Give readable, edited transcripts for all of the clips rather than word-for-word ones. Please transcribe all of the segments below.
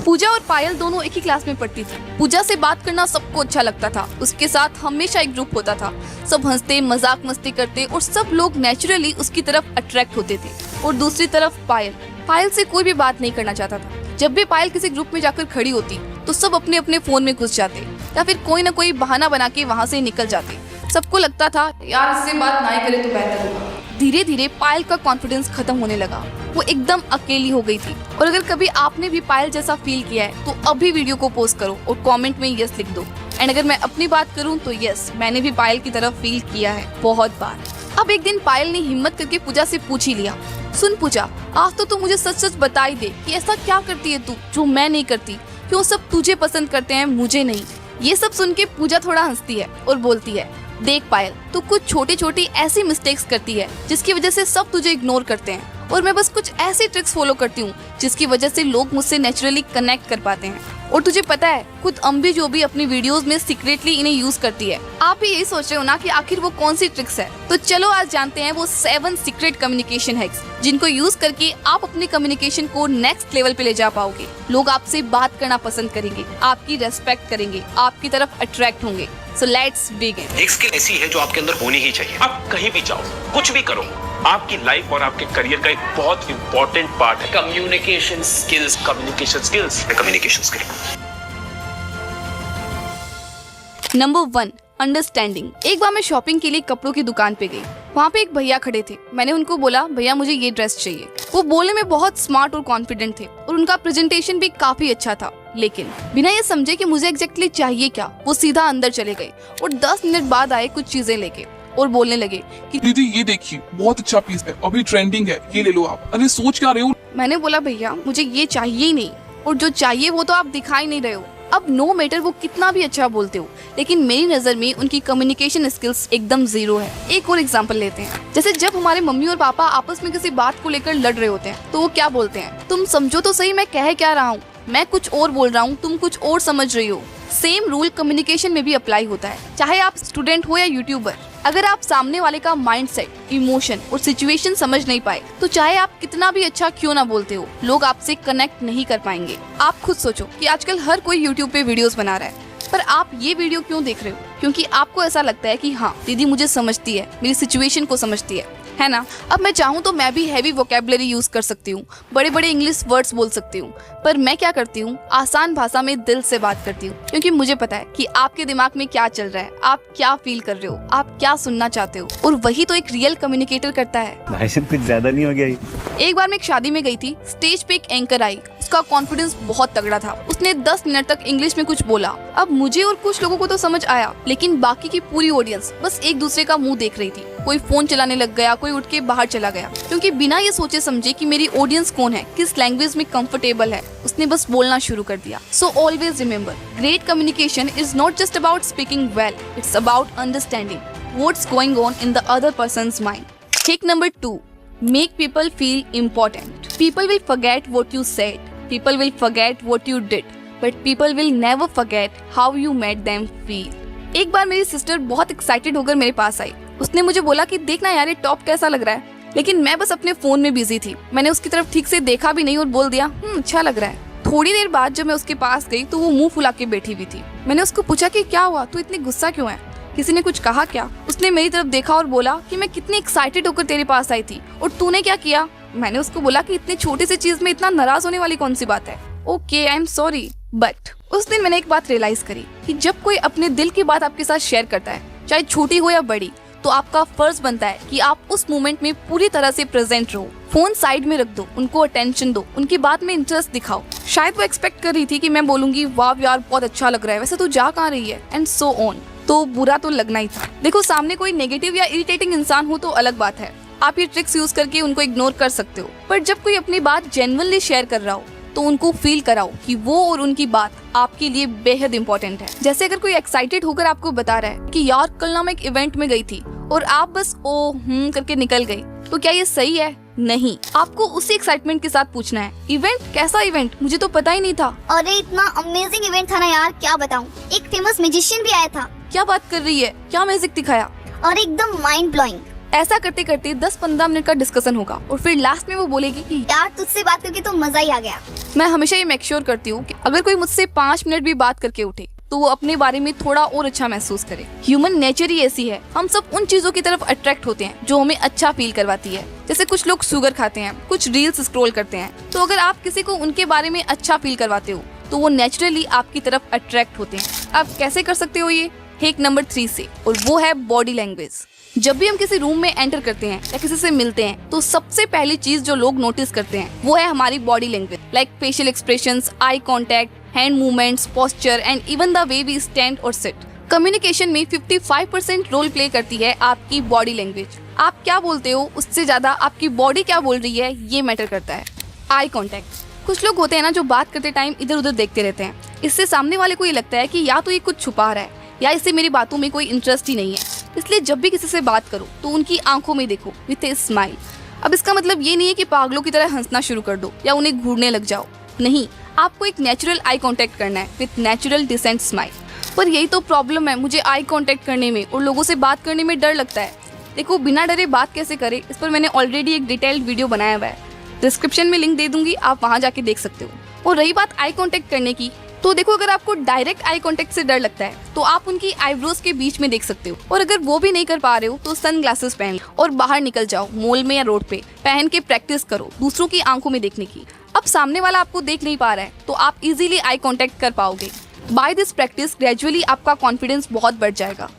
पूजा और पायल दोनों एक ही क्लास में पढ़ती थी। पूजा से बात करना सबको अच्छा लगता था, उसके साथ हमेशा एक ग्रुप होता था, सब हंसते मजाक मस्ती करते और सब लोग नेचुरली उसकी तरफ अट्रैक्ट होते थे। और दूसरी तरफ पायल से कोई भी बात नहीं करना चाहता था। जब भी पायल किसी ग्रुप में जाकर खड़ी होती तो सब अपने अपने फोन में घुस जाते या फिर कोई ना कोई बहाना बना के वहाँ से निकल जाते। सबको लगता था यार इससे बात ना ही करे तो बेहतर होगा। धीरे धीरे पायल का कॉन्फिडेंस खत्म होने लगा, वो एकदम अकेली हो गई थी। और अगर कभी आपने भी पायल जैसा फील किया है तो अभी वीडियो को पोस्ट करो और कमेंट में यस लिख दो। एंड अगर मैं अपनी बात करूं तो यस, मैंने भी पायल की तरफ फील किया है बहुत बार। अब एक दिन पायल ने हिम्मत करके पूजा से पूछ ही लिया, सुन पूजा, आज तो तू मुझे सच सच बता ही दे कि ऐसा क्या करती है तू जो मैं नहीं करती, क्यों सब तुझे पसंद करते हैं मुझे नहीं। ये सब सुन के पूजा थोड़ा हंसती है और बोलती है, देख पायल, तू कुछ छोटी छोटी ऐसी मिस्टेक्स करती है जिसकी वजह से सब तुझे इग्नोर करते हैं, और मैं बस कुछ ऐसी ट्रिक्स फॉलो करती हूँ जिसकी वजह से लोग मुझसे नेचुरली कनेक्ट कर पाते हैं। और तुझे पता है खुद अम्बी जो भी अपनी वीडियोस में सीक्रेटली इन्हें यूज करती है। आप भी यही सोच रहे हो ना कि आखिर वो कौन सी ट्रिक्स है? तो चलो आज जानते हैं वो 7 सीक्रेट कम्युनिकेशन हैक्स जिनको यूज करके आप अपनी कम्युनिकेशन को नेक्स्ट लेवल पे ले जा पाओगे। लोग आपसे बात करना पसंद करेंगे, आपकी रेस्पेक्ट करेंगे, आपकी तरफ अट्रैक्ट होंगे। So let's begin. एक स्किल ऐसी है जो आपके अंदर होनी ही चाहिए। आप कहीं भी जाओ, कुछ भी करो, आपकी लाइफ और आपके करियर का एक बहुत इंपॉर्टेंट पार्ट है कम्युनिकेशन स्किल्स। Number 1, understanding. एक बार मैं शॉपिंग के लिए कपड़ों की दुकान पे गई। वहाँ पे एक भैया खड़े थे। मैंने उनको बोला, भैया मुझे ये ड्रेस चाहिए। वो बोलने में बहुत स्मार्ट और कॉन्फिडेंट थे और उनका प्रेजेंटेशन भी काफी अच्छा था, लेकिन बिना ये समझे कि मुझे एग्जैक्टली चाहिए क्या, वो सीधा अंदर चले गए और 10 मिनट बाद आए कुछ चीजें लेके और बोलने लगे कि दीदी ये देखिए बहुत अच्छा पीस है, अभी ट्रेंडिंग है, ये ले लो आप। अरे सोच क्या रहे हो? मैंने बोला, भैया मुझे ये चाहिए ही नहीं, और जो चाहिए वो तो आप दिखाई नहीं रहे हो। अब नो मैटर वो कितना भी अच्छा बोलते हो, लेकिन मेरी नजर में उनकी कम्युनिकेशन स्किल्स एकदम जीरो है। एक और एग्जांपल लेते हैं, जैसे जब हमारे मम्मी और पापा आपस में किसी बात को लेकर लड़ रहे होते हैं तो वो क्या बोलते हैं, तुम समझो तो सही मैं कह क्या रहा हूँ, मैं कुछ और बोल रहा हूँ, तुम कुछ और समझ रही हो। सेम रूल कम्युनिकेशन में भी अप्लाई होता है, चाहे आप स्टूडेंट हो या यूट्यूबर। अगर आप सामने वाले का माइंडसेट, इमोशन और सिचुएशन समझ नहीं पाए तो चाहे आप कितना भी अच्छा क्यों ना बोलते हो, लोग आपसे कनेक्ट नहीं कर पाएंगे। आप खुद सोचो कि आजकल हर कोई यूट्यूब पे वीडियोस बना रहा है, पर आप ये वीडियो क्यों देख रहे हो? क्योंकि आपको ऐसा लगता है कि हाँ दीदी मुझे समझती है, मेरी सिचुएशन को समझती है ना। अब मैं चाहूँ तो मैं भी हैवी वोकैबुलरी यूज कर सकती हूँ, बड़े बड़े इंग्लिश वर्ड्स बोल सकती हूँ, पर मैं क्या करती हूँ, आसान भाषा में दिल से बात करती हूँ, क्योंकि मुझे पता है कि आपके दिमाग में क्या चल रहा है, आप क्या फील कर रहे हो, आप क्या सुनना चाहते हो, और वही तो एक रियल कम्युनिकेटर करता है। भाई साहब कुछ ज्यादा नहीं हो गया? एक बार मैं एक शादी में गई थी, स्टेज पे एक एंकर आई, उसका कॉन्फिडेंस बहुत तगड़ा था। उसने 10 मिनट तक इंग्लिश में कुछ बोला। अब मुझे और कुछ लोगों को तो समझ आया, लेकिन बाकी की पूरी ऑडियंस बस एक दूसरे का मुंह देख रही थी। कोई फोन चलाने लग गया, कोई उठ के बाहर चला गया, क्योंकि बिना ये सोचे समझे कि मेरी ऑडियंस कौन है, किस लैंग्वेज में कंफर्टेबल है, उसने बस बोलना शुरू कर दिया। So always remember, great communication is not just about speaking well, it's about understanding what's going on in the other persons mind. Trick number 2, make people feel important. People will forget what you said. People will forget what you did. But people will never forget how you made them feel. एक बार मेरी sister बहुत excited होकर मेरे पास आई। उसने मुझे बोला कि देखना यार ये टॉप कैसा लग रहा है, लेकिन मैं बस अपने फोन में बिजी थी। मैंने उसकी तरफ ठीक से देखा भी नहीं और बोल दिया अच्छा लग रहा है। थोड़ी देर बाद जब मैं उसके पास गई तो वो मुंह फुला के बैठी हुई थी। मैंने उसको पूछा कि क्या हुआ, तू इतनी गुस्सा क्यों है, किसी ने कुछ कहा क्या? उसने मेरी तरफ देखा और बोला कि मैं कितनी एक्साइटेड होकर तेरे पास आई थी और तूने क्या किया। मैंने उसको बोला कि इतनी छोटी सी चीज में इतना नाराज होने वाली कौन सी बात है। Okay I am sorry. But उस दिन मैंने एक बात रियलाइज करी कि जब कोई अपने दिल की बात आपके साथ शेयर करता है, चाहे छोटी हो या बड़ी, तो आपका फर्ज बनता है कि आप उस मोमेंट में पूरी तरह से प्रेजेंट रहो। फोन साइड में रख दो, उनको अटेंशन दो, उनकी बात में इंटरेस्ट दिखाओ। शायद वो एक्सपेक्ट कर रही थी कि मैं बोलूंगी वाह यार बहुत अच्छा लग रहा है, वैसे तू जा कहाँ रही है, एंड सो ऑन। तो बुरा तो लगना ही था। देखो सामने कोई नेगेटिव या इरिटेटिंग इंसान हो तो अलग बात है, आप ये ट्रिक्स यूज करके उनको इग्नोर कर सकते हो, पर जब कोई अपनी बात जेन्युइनली शेयर कर रहा हो तो उनको फील कराओ कि वो और उनकी बात आपके लिए बेहद इंपॉर्टेंट है। जैसे अगर कोई एक्साइटेड होकर आपको बता रहा है कि यार कल ना मैं एक इवेंट में गई थी और आप बस ओ करके निकल गई, तो क्या ये सही है? नहीं, आपको उसी एक्साइटमेंट के साथ पूछना है इवेंट कैसा इवेंट, मुझे तो पता ही नहीं था। अरे इतना अमेजिंग इवेंट था ना यार, क्या बताऊं। एक फेमस मैजिशियन भी आया था। क्या बात कर रही है, क्या मैजिक दिखाया? और एकदम माइंड ब्लोइंग। ऐसा करते करते 10-15 मिनट का डिस्कशन होगा और फिर लास्ट में वो बोलेगी कि यार तुझसे बात करके तो मजा ही आ गया। मैं हमेशा ये मेक श्योर करती हूँ कि अगर कोई मुझसे 5 मिनट भी बात करके उठे तो वो अपने बारे में थोड़ा और अच्छा महसूस करे। ह्यूमन नेचर ही ऐसी है, हम सब उन चीजों की तरफ अट्रैक्ट होते हैं जो हमें अच्छा फील करवाती है। जैसे कुछ लोग शुगर खाते हैं, कुछ रील्स स्क्रॉल करते हैं, तो अगर आप किसी को उनके बारे में अच्छा फील करवाते हो तो वो नेचुरली आपकी तरफ अट्रैक्ट होते हैं। आप कैसे कर सकते हो ये? हैक नंबर 3 से, और वो है बॉडी लैंग्वेज। जब भी हम किसी रूम में एंटर करते हैं या किसी से मिलते हैं तो सबसे पहली चीज जो लोग नोटिस करते हैं वो है हमारी body language, like facial expressions, eye contact, hand movements, posture and even the way we stand और सिट। कम्युनिकेशन में 55% रोल प्ले करती है आपकी बॉडी लैंग्वेज। आप क्या बोलते हो उससे ज्यादा आपकी बॉडी क्या बोल रही है ये मैटर करता है। आई कांटेक्ट, कुछ लोग होते हैं ना जो बात करते टाइम इधर उधर देखते रहते हैं। इससे सामने वाले को ये लगता है कि या तो ये कुछ छुपा रहा है या इसे मेरी बातों में कोई इंटरेस्ट ही नहीं है। इसलिए जब भी किसी से बात करो तो उनकी आंखों में देखो विथ ए स्माइल। अब इसका मतलब ये नहीं है कि पागलों की तरह हंसना शुरू कर दो या उन्हें घूरने लग जाओ, नहीं, आपको एक नेचुरल आई कांटेक्ट करना है विथ नेचुरल डिसेंट स्माइल। पर यही तो प्रॉब्लम है, मुझे आई कांटेक्ट करने में और लोगों से बात करने में डर लगता है। देखो, बिना डरे बात कैसे करें इस पर मैंने ऑलरेडी एक डिटेल्ड वीडियो बनाया हुआ है, डिस्क्रिप्शन में लिंक दे दूंगी, आप वहां जाके देख सकते हो। और रही बात आई कांटेक्ट करने की, तो देखो अगर आपको डायरेक्ट आई कांटेक्ट से डर लगता है तो आप उनकी आईब्रोज के बीच में देख सकते हो, और अगर वो भी नहीं कर पा रहे हो तो सनग्लासेस पहन लो और बाहर निकल जाओ, मॉल में या रोड पे पहन के प्रैक्टिस करो दूसरों की आंखों में देखने की। अब सामने वाला आपको देख नहीं पा रहा है तो आप इजीली आई कांटेक्ट कर पाओगे। बाय दिस प्रैक्टिस ग्रेजुअली आपका कॉन्फिडेंस बहुत बढ़ जाएगा।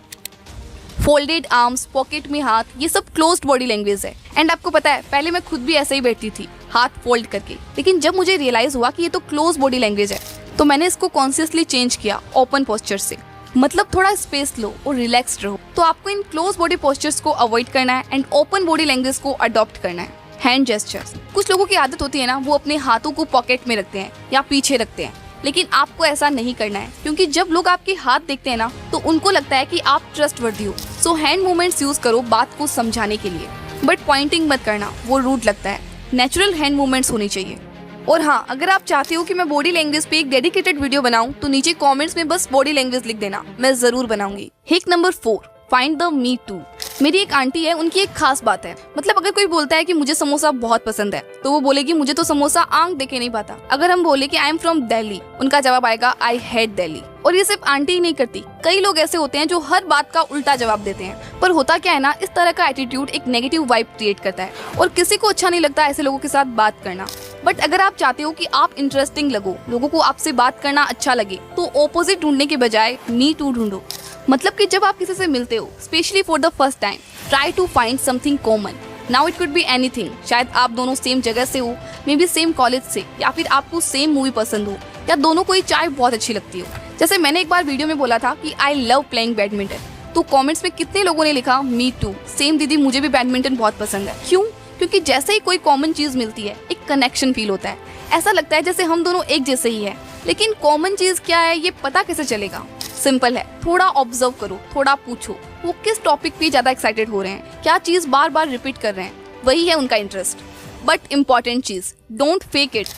फोल्डेड आर्म्स, पॉकेट में हाथ, ये सब क्लोज्ड बॉडी लैंग्वेज है। एंड आपको पता है पहले मैं खुद भी ऐसे ही बैठती थी, हाथ फोल्ड करके, लेकिन जब मुझे रियलाइज हुआ कि ये तो क्लोज बॉडी लैंग्वेज है तो मैंने इसको कॉन्शियसली चेंज किया ओपन पोस्चर से। मतलब थोड़ा स्पेस लो और रिलैक्स्ड रहो। तो आपको इन क्लोज बॉडी पोस्चर्स को अवॉइड करना है एंड ओपन बॉडी लैंग्वेज को अडॉप्ट करना है। हैंड जेस्चर्स, कुछ लोगों की आदत होती है ना, वो अपने हाथों को पॉकेट में रखते हैं या पीछे रखते हैं, लेकिन आपको ऐसा नहीं करना है, क्योंकि जब लोग आपके हाथ देखते हैं ना तो उनको लगता है कि आप ट्रस्टवर्दी हो। सो हैंड मूवमेंट्स यूज करो बात को समझाने के लिए, बट पॉइंटिंग मत करना, वो रूड लगता है। नेचुरल हैंड मूवमेंट्स होनी चाहिए। और हाँ, अगर आप चाहते हो कि मैं बॉडी लैंग्वेज पे एक डेडिकेटेड वीडियो बनाऊं तो नीचे कमेंट्स में बस बॉडी लैंग्वेज लिख देना, मैं जरूर बनाऊंगी। Hack number 4, find the me too. मेरी एक आंटी है, उनकी एक खास बात है, मतलब अगर कोई बोलता है कि मुझे समोसा बहुत पसंद है तो वो बोलेगी मुझे तो समोसा आंख देखे नहीं पाता। अगर हम बोले कि आई एम फ्रॉम दिल्ली, उनका जवाब आएगा आई हेट दिल्ली। और ये सिर्फ आंटी ही नहीं करती, कई लोग ऐसे होते हैं जो हर बात का उल्टा जवाब देते हैं। पर होता क्या है ना, इस तरह का एटीट्यूड एक नेगेटिव वाइब क्रिएट करता है और किसी को अच्छा नहीं लगता ऐसे लोगों के साथ बात करना। बट अगर आप चाहते हो कि आप इंटरेस्टिंग लगो, लोगों को आपसे बात करना अच्छा लगे, तो ऑपोजिट ढूंढने के बजाय मी टू ढूंढो। मतलब कि जब आप किसी से मिलते हो, specially for the first time, try to find something common. Now it could be anything, शायद आप दोनों सेम जगह से हो, मे बी सेम कॉलेज से, या फिर आपको सेम मूवी पसंद हो, या दोनों को ही चाय बहुत अच्छी लगती हो। जैसे मैंने एक बार वीडियो में बोला था कि आई लव प्लेइंग बैडमिंटन, तो कमेंट्स में कितने लोगों ने लिखा मी टू, सेम दीदी मुझे भी बैडमिंटन बहुत पसंद है। क्यों? क्योंकि जैसे ही कोई कॉमन चीज मिलती है एक कनेक्शन फील होता है, ऐसा लगता है जैसे हम दोनों एक जैसे ही है। लेकिन कॉमन चीज क्या है ये पता कैसे चलेगा? सिंपल है, थोड़ा ऑब्जर्व करो, थोड़ा पूछो वो किस टॉपिक पे ज्यादा एक्साइटेड हो रहे हैं, क्या चीज बार बार रिपीट कर रहे हैं, वही है उनका इंटरेस्ट। बट इम्पॉर्टेंट चीज, डोंट फेक इट।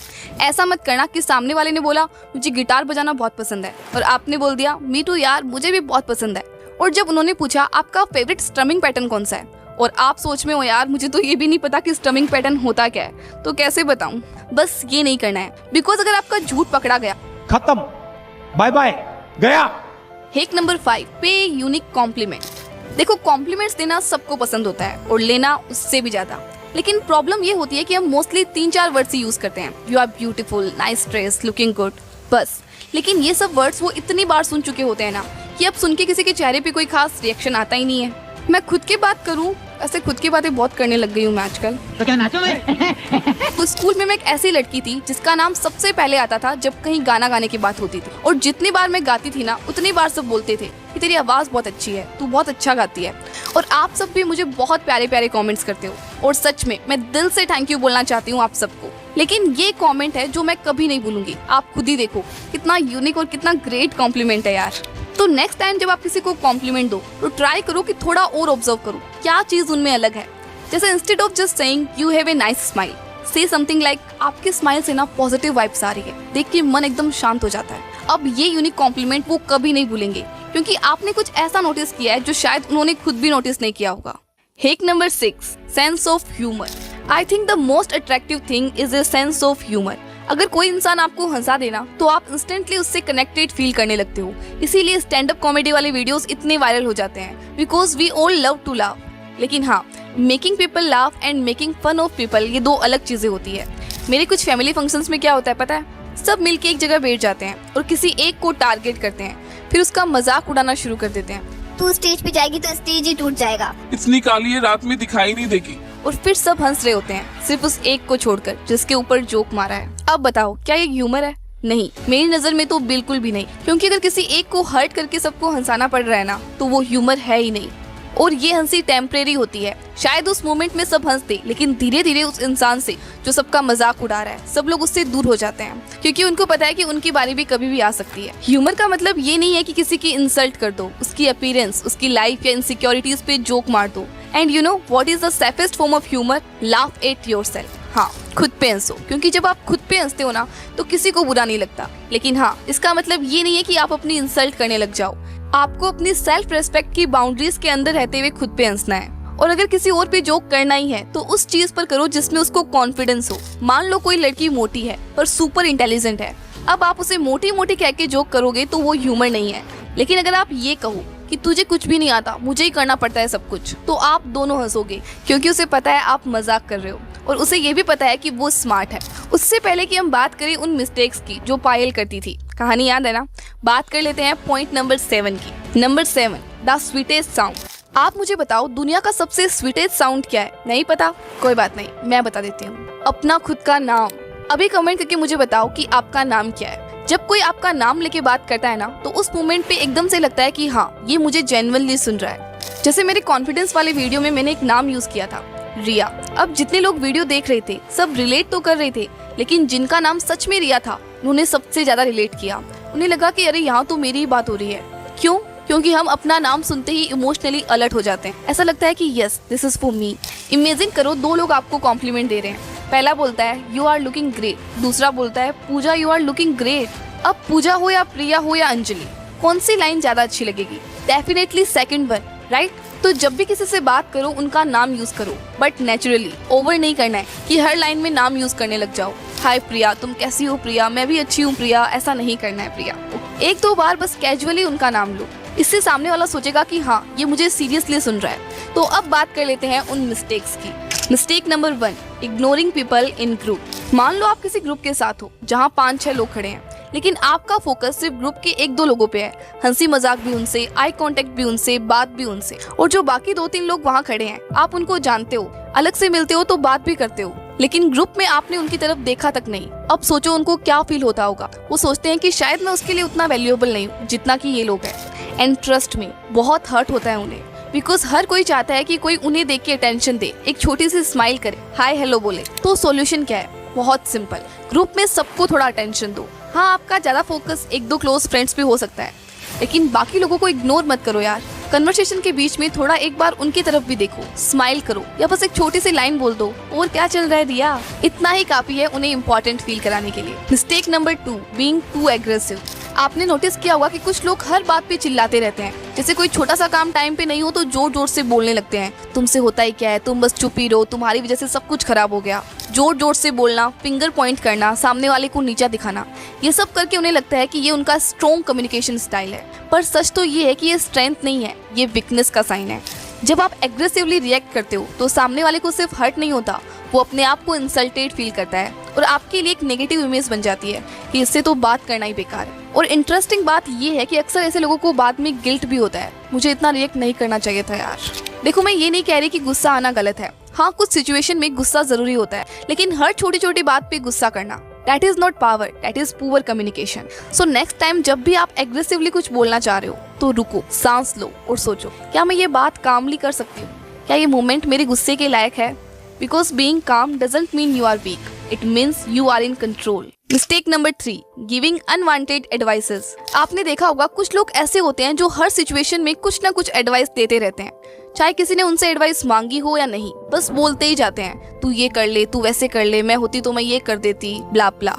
ऐसा मत करना कि सामने वाले ने बोला मुझे गिटार बजाना बहुत पसंद है और आपने बोल दिया मी टू यार मुझे भी बहुत पसंद है। और जब उन्होंने पूछा आपका फेवरेट स्ट्रमिंग पैटर्न कौन सा है और आप सोच में हो यार मुझे तो ये भी नहीं पता कि स्ट्रमिंग पैटर्न होता क्या है, तो कैसे बताऊं। बस ये नहीं करना है, बिकॉज अगर आपका झूठ पकड़ा गया, खत्म, बाय बाय, गया। हैक नंबर 5, पे यूनिक कॉम्प्लीमेंट। देखो, कॉम्प्लीमेंट्स देना सबको पसंद होता है और लेना उससे भी ज्यादा, लेकिन प्रॉब्लम ये होती है कि हम मोस्टली 3-4 वर्ड्स ही यूज करते हैं, you are beautiful, nice dress, looking good, बस। लेकिन ये सब वर्ड्स वो इतनी बार सुन चुके होते हैं ना कि अब सुन के किसी के चेहरे पे कोई खास रिएक्शन आता ही नहीं है। मैं खुद की बात करूं, ऐसे खुद की बातें बहुत करने लग गई हूँ मैं आजकल। तो क्या नाचो तो स्कूल में मैं एक ऐसी लड़की थी जिसका नाम सबसे पहले आता था जब कहीं गाना गाने की बात होती थी, और जितनी बार मैं गाती थी ना उतनी बार सब बोलते थे कि तेरी आवाज़ बहुत अच्छी है, तू बहुत अच्छा गाती है। और आप सब भी मुझे बहुत प्यारे प्यारे कमेंट्स करते हो और सच में मैं दिल से थैंक यू बोलना चाहती हूँ आप सबको। लेकिन ये कमेंट है जो मैं कभी नहीं भूलूंगी, आप खुद ही देखो कितना यूनिक और कितना ग्रेट कॉम्प्लीमेंट है यार। तो नेक्स्ट टाइम जब आप किसी को कॉम्प्लीमेंट दो तो ट्राई करो कि थोड़ा और ऑब्जर्व करो क्या चीज उनमें अलग है। जैसे instead of just saying you have a nice smile, से समथिंग लाइक आपके स्माइल से ना पॉजिटिव वाइब्स आ रही है, देख के मन एकदम शांत हो जाता है। अब ये यूनिक कॉम्प्लीमेंट वो कभी नहीं भूलेंगे क्योंकि आपने कुछ ऐसा नोटिस किया है जो शायद उन्होंने खुद भी नोटिस नहीं किया होगा। Hack number 6, sense of humour. I think the most attractive thing is a sense of humour. अगर कोई इंसान आपको हंसा देना तो आप इंस्टेंटली उससे कनेक्टेड फील करने लगते हो। इसीलिए स्टैंड अप कॉमेडी वाले वीडियोस इतने वायरल हो जाते हैं, because we all love to laugh. लेकिन हाँ, making people laugh and making fun of people, ये दो अलग चीजें होती है। मेरे कुछ फैमिली फंक्शंस में क्या होता है पता है, सब मिलके एक जगह बैठ जाते हैं और किसी एक को टारगेट करते हैं, फिर उसका मजाक उड़ाना शुरू कर देते हैं। तू स्टेज पे जाएगी तो स्टेज ही टूट जाएगा। इतनी काली है रात में दिखाई नहीं देगी। और फिर सब हंस रहे होते हैं सिर्फ उस एक को छोड़कर जिसके ऊपर जोक मारा है। अब बताओ क्या ये ह्यूमर है? नहीं, मेरी नजर में तो बिल्कुल भी नहीं, क्योंकि अगर किसी एक को हर्ट करके सबको हंसाना पड़ रहा है ना, तो वो ह्यूमर है ही नहीं। और ये हंसी टेम्परेरी होती है। शायद उस मोमेंट में सब हंसते, लेकिन धीरे धीरे उस इंसान से जो सबका मजाक उड़ा रहा है, सब लोग उससे दूर हो जाते हैं, क्योंकि उनको पता है कि उनकी बारी भी कभी भी आ सकती है। ह्यूमर का मतलब ये नहीं है कि किसी की इंसल्ट कर दो, उसकी अपीयरेंस, उसकी लाइफ या इनसिक्योरिटीज पे जोक मार दो। And you know what is the safest form of humour? Laugh at yourself. हाँ, खुद पे हंसो, क्योंकि जब आप खुद पे हंसते हो ना तो किसी को बुरा नहीं लगता। लेकिन हाँ, इसका मतलब ये नहीं है कि आप अपनी इंसल्ट करने लग जाओ। आपको अपनी सेल्फ रेस्पेक्ट की बाउंड्रीज के अंदर रहते हुए खुद पे हंसना है। और अगर किसी और पे जोक करना ही है तो उस चीज पर करो जिसमें उसको कॉन्फिडेंस हो। मान लो कोई लड़की मोटी है पर सुपर इंटेलिजेंट है, अब आप उसे मोटी मोटी कह के जोक करोगे तो वो ह्यूमर नहीं है। लेकिन अगर आप ये कहो कि तुझे कुछ भी नहीं आता, मुझे ही करना पड़ता है सब कुछ, तो आप दोनों हंसोगे, क्योंकि उसे पता है आप मजाक कर रहे हो और उसे ये भी पता है कि वो स्मार्ट है। उससे पहले कि हम बात करें उन मिस्टेक्स की जो पायल करती थी, कहानी याद है ना? बात कर लेते हैं पॉइंट नंबर 7 की। Number 7, the sweetest sound. आप मुझे बताओ दुनिया का सबसे स्वीटेस्ट साउंड क्या है? नहीं पता? कोई बात नहीं, मैं बता देती हूँ। अपना खुद का नाम। अभी कमेंट करके मुझे बताओ कि आपका नाम क्या है। जब कोई आपका नाम लेके बात करता है ना, तो उस मोमेंट पे एकदम से लगता है कि हाँ, ये मुझे जेन्युइनली सुन रहा है। जैसे मेरे कॉन्फिडेंस वाले वीडियो में मैंने एक नाम यूज किया था, रिया। अब जितने लोग वीडियो देख रहे थे सब रिलेट तो कर रहे थे, लेकिन जिनका नाम सच में रिया था उन्होंने सबसे ज्यादा रिलेट किया। उन्हें लगा कि अरे यहाँ तो मेरी ही बात हो रही है। क्यों? क्योंकि हम अपना नाम सुनते ही इमोशनली अलर्ट हो जाते हैं। ऐसा लगता है कि yes, this is for me. Imagine करो, दो लोग आपको कॉम्प्लीमेंट दे रहे हैं। पहला बोलता है यू आर लुकिंग ग्रेट, दूसरा बोलता है पूजा यू आर लुकिंग ग्रेट। अब पूजा हो या प्रिया हो या अंजलि, कौन सी लाइन ज्यादा अच्छी लगेगी? Definitely second one, right? तो जब भी किसी से बात करो उनका नाम यूज करो, बट नेचुरली। ओवर नहीं करना है कि हर लाइन में नाम यूज करने लग जाओ। हाय प्रिया, तुम कैसी हो प्रिया? मैं भी अच्छी हूँ प्रिया। ऐसा नहीं करना है प्रिया। एक दो बार बस कैजुअली उनका नाम लो, इससे सामने वाला सोचेगा कि हाँ, ये मुझे सीरियसली सुन रहा है। तो अब बात कर लेते हैं उन मिस्टेक्स की। Mistake number 1, ignoring people in group. मान लो आप किसी ग्रुप के साथ हो जहाँ 5-6 लोग खड़े हैं, लेकिन आपका फोकस सिर्फ ग्रुप के 1-2 लोगों पे है। हंसी मजाक भी उनसे, आई कांटेक्ट भी उनसे, बात भी उनसे। और जो बाकी 2-3 लोग वहाँ खड़े हैं, आप उनको जानते हो, अलग से मिलते हो तो बात भी करते हो, लेकिन ग्रुप में आपने उनकी तरफ देखा तक नहीं। अब सोचो उनको क्या फील होता होगा। वो सोचते हैं कि शायद मैं उसके लिए उतना वैल्यूएबल नहीं हूँ जितना कि ये लोग हैं। एंड ट्रस्ट मी, बहुत हर्ट होता है उन्हें, बिकॉज हर कोई चाहता है कि कोई उन्हें देख के अटेंशन दे, एक छोटी सी स्माइल करे, हाय हेलो बोले। तो सॉल्यूशन क्या है? बहुत सिंपल, ग्रुप में सबको थोड़ा अटेंशन दो। हाँ, आपका ज्यादा फोकस 1-2 क्लोज फ्रेंड्स पे हो सकता है, लेकिन बाकी लोगों को इग्नोर मत करो यार। कन्वर्सेशन के बीच में थोड़ा एक बार उनकी तरफ भी देखो, स्माइल करो, या बस एक छोटी सी लाइन बोल दो, और क्या चल रहा है रिया। इतना ही काफी है उन्हें इम्पोर्टेंट फील कराने के लिए। Mistake number 2, being too aggressive. आपने नोटिस किया होगा कि कुछ लोग हर बात पे चिल्लाते रहते हैं। जैसे कोई छोटा सा काम टाइम पे नहीं हो तो जोर जोर से बोलने लगते हैं, तुमसे होता ही क्या है, तुम बस चुप ही रहो, तुम्हारी वजह से सब कुछ खराब हो गया। जोर जोर से बोलना, फिंगर पॉइंट करना, सामने वाले को नीचा दिखाना, ये सब करके उन्हें लगता है कि ये उनका स्ट्रॉन्ग कम्युनिकेशन स्टाइल है। पर सच तो ये है कि ये स्ट्रेंथ नहीं है, ये वीकनेस का साइन है। जब आप एग्रेसिवली रिएक्ट करते हो तो सामने वाले को सिर्फ हर्ट नहीं होता, वो अपने आप को इंसल्टेड फील करता है और आपके लिए एक नेगेटिव इमेज बन जाती है कि इससे तो बात करना ही बेकार है। और इंटरेस्टिंग बात ये है कि अक्सर ऐसे लोगों को बाद में गिल्ट भी होता है, मुझे इतना रिएक्ट नहीं करना चाहिए था यार। देखो, मैं ये नहीं कह रही कि गुस्सा आना गलत है। हाँ, कुछ सिचुएशन में गुस्सा जरूरी होता है, लेकिन हर छोटी छोटी बात पे गुस्सा करना, that is not power, that is poor communication. So next time जब भी आप एग्रेसिवली कुछ बोलना चाह रहे हो तो रुको, सांस लो और सोचो, क्या मैं ये बात कामली कर सकती हूँ? क्या ये मोमेंट मेरे गुस्से के लायक है? Because being calm doesn't mean you are weak. It means you are in control. Mistake number 3, giving unwanted advices. आपने देखा होगा कुछ लोग ऐसे होते हैं जो हर सिचुएशन में कुछ ना कुछ एडवाइस देते रहते हैं, चाहे किसी ने उनसे एडवाइस मांगी हो या नहीं, बस बोलते ही जाते हैं, तू ये कर ले, तू वैसे कर ले, मैं होती तो मैं ये कर देती, ब्ला ब्ला।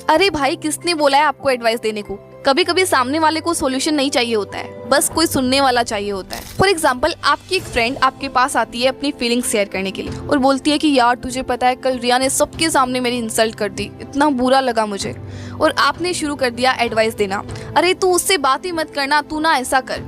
अरे भाई, किसने बोला है आपको एडवाइस देने को? कभी कभी सामने वाले को सॉल्यूशन नहीं चाहिए होता है, बस कोई सुनने वाला चाहिए होता है। फॉर एग्जाम्पल, आपकी एक फ्रेंड आपके पास आती है अपनी फीलिंग्स शेयर करने के लिए और बोलती है कि यार तुझे पता है कल रिया ने सबके सामने मेरी इंसल्ट कर दी, इतना बुरा लगा मुझे। और आपने शुरू कर दिया एडवाइस देना, अरे तू उससे बात ही मत करना, तू ना ऐसा कर।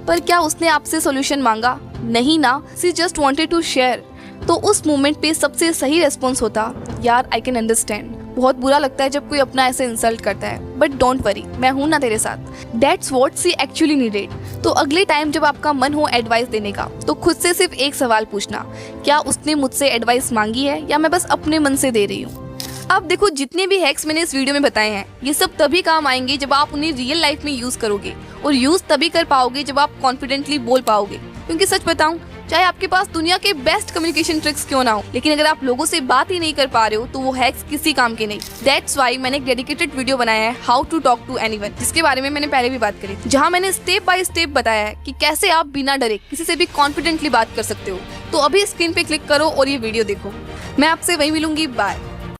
पर क्या उसने आपसे सॉल्यूशन मांगा? नहीं ना, she just wanted to share. तो उस मोमेंट पे सबसे सही रेस्पॉन्स होता, यार आई कैन अंडरस्टैंड, बहुत बुरा लगता है जब कोई अपना ऐसे इंसल्ट करता है, बट डोंट वरी, मैं हूं ना तेरे साथ। That's what she actually needed. तो अगले टाइम जब आपका मन हो एडवाइस देने का, तो खुद से सिर्फ एक सवाल पूछना, क्या उसने मुझसे एडवाइस मांगी है या मैं बस अपने मन से दे रही हूँ। अब देखो, जितने भी हैक्स मैंने इस वीडियो में बताए हैं, ये सब तभी काम आएंगे जब आप उन्हें रियल लाइफ में यूज करोगे, और यूज तभी कर पाओगे जब आप कॉन्फिडेंटली बोल पाओगे। क्योंकि सच बताऊं, चाहे आपके पास दुनिया के बेस्ट कम्युनिकेशन ट्रिक्स क्यों ना हो, लेकिन अगर आप लोगों से बात ही नहीं कर पा रहे हो तो वो हैक्स किसी काम के नहीं। दैट्स वाई मैंने एक डेडिकेटेड वीडियो बनाया है, how to talk to anyone, जिसके बारे में मैंने पहले भी बात करी, जहाँ मैंने स्टेप बाय स्टेप बताया है कि कैसे आप बिना डरे किसी से भी कॉन्फिडेंटली बात कर सकते हो। तो अभी स्क्रीन पे क्लिक करो और ये वीडियो देखो। मैं आपसे वहीं मिलूंगी, बाय।